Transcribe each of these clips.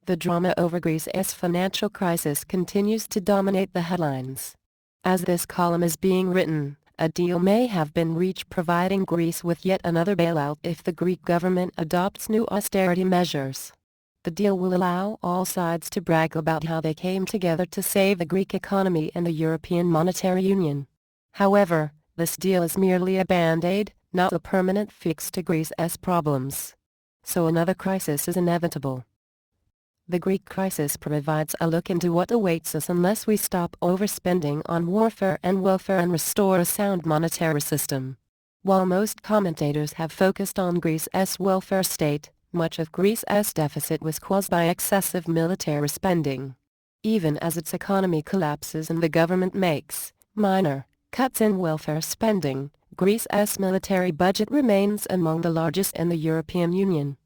The drama over Greece's financial crisis continues to dominate the headlines. As this column is being written, a deal may have been reached providing Greece with yet another bailout if the Greek government adopts new austerity measures. The deal will allow all sides to brag about how they came together to save the Greek economy and the European Monetary Union. However, this deal is merely a band-aid, not a permanent fix to Greece's problems. So another crisis is inevitable. The Greek crisis provides a look into what awaits us unless we stop overspending on warfare and welfare and restore a sound monetary system. While most commentators have focused on Greece's welfare state, much of Greece's deficit was caused by excessive military spending. Even as its economy collapses and the government makes minor cuts in welfare spending, Greece's military budget remains among the largest in the European Union.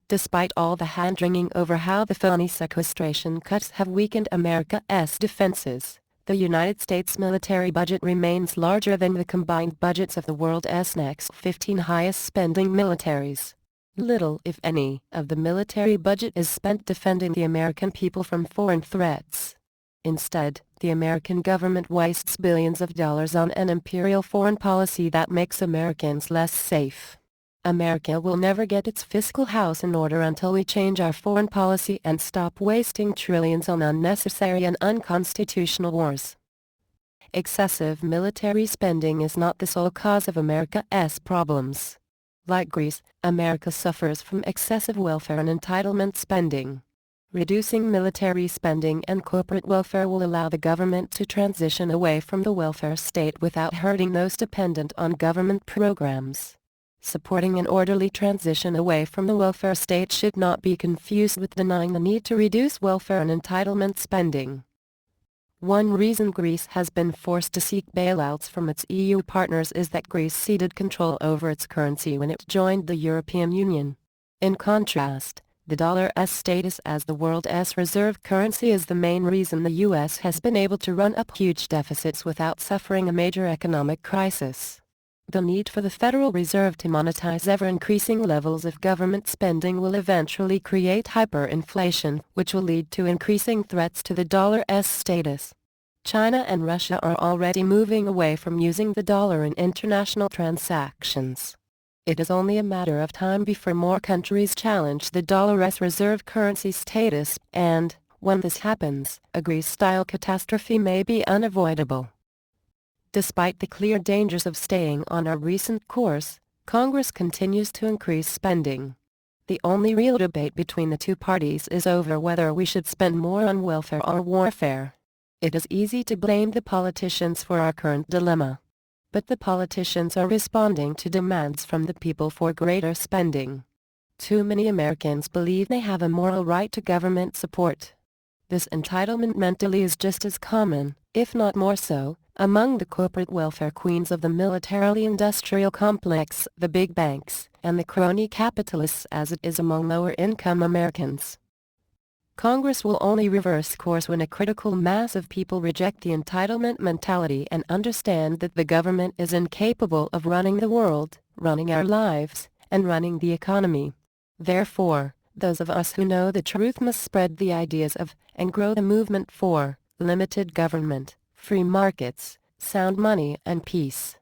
Despite all the hand-wringing over how the phony sequestration cuts have weakened America's defenses, the United States military budget remains larger than the combined budgets of the world's next 15 highest-spending militaries. Little, if any, of the military budget is spent defending the American people from foreign threats. Instead, the American government wastes billions of dollars on an imperial foreign policy that makes Americans less safe. America will never get its fiscal house in order until we change our foreign policy and stop wasting trillions on unnecessary and unconstitutional wars. Excessive military spending is not the sole cause of America's problems. Like Greece, America suffers from excessive welfare and entitlement spending. Reducing military spending and corporate welfare will allow the government to transition away from the welfare state without hurting those dependent on government programs. Supporting an orderly transition away from the welfare state should not be confused with denying the need to reduce welfare and entitlement spending. One reason Greece has been forced to seek bailouts from its EU partners is that Greece ceded control over its currency when it joined the European Union. In contrast, the dollar's status as the world's reserve currency is the main reason the U.S. has been able to run up huge deficits without suffering a major economic crisis. The need for the Federal Reserve to monetize ever-increasing levels of government spending will eventually create hyperinflation, which will lead to increasing threats to the dollar's status. China and Russia are already moving away from using the dollar in international transactions. It is only a matter of time before more countries challenge the dollar's reserve currency status, and, when this happens, a Greece-style catastrophe may be unavoidable. Despite the clear dangers of staying on our recent course, Congress continues to increase spending. The only real debate between the two parties is over whether we should spend more on welfare or warfare. It is easy to blame the politicians for our current dilemma. But the politicians are responding to demands from the people for greater spending. Too many Americans believe they have a moral right to government support. This entitlement mentality is just as common, if not more so, among the corporate welfare queens of the militarily-industrial complex, the big banks, and the crony capitalists as it is among lower-income Americans. Congress will only reverse course when a critical mass of people reject the entitlement mentality and understand that the government is incapable of running the world, running our lives, and running the economy. Therefore, those of us who know the truth must spread the ideas of, and grow the movement for, limited government, free markets, sound money and peace.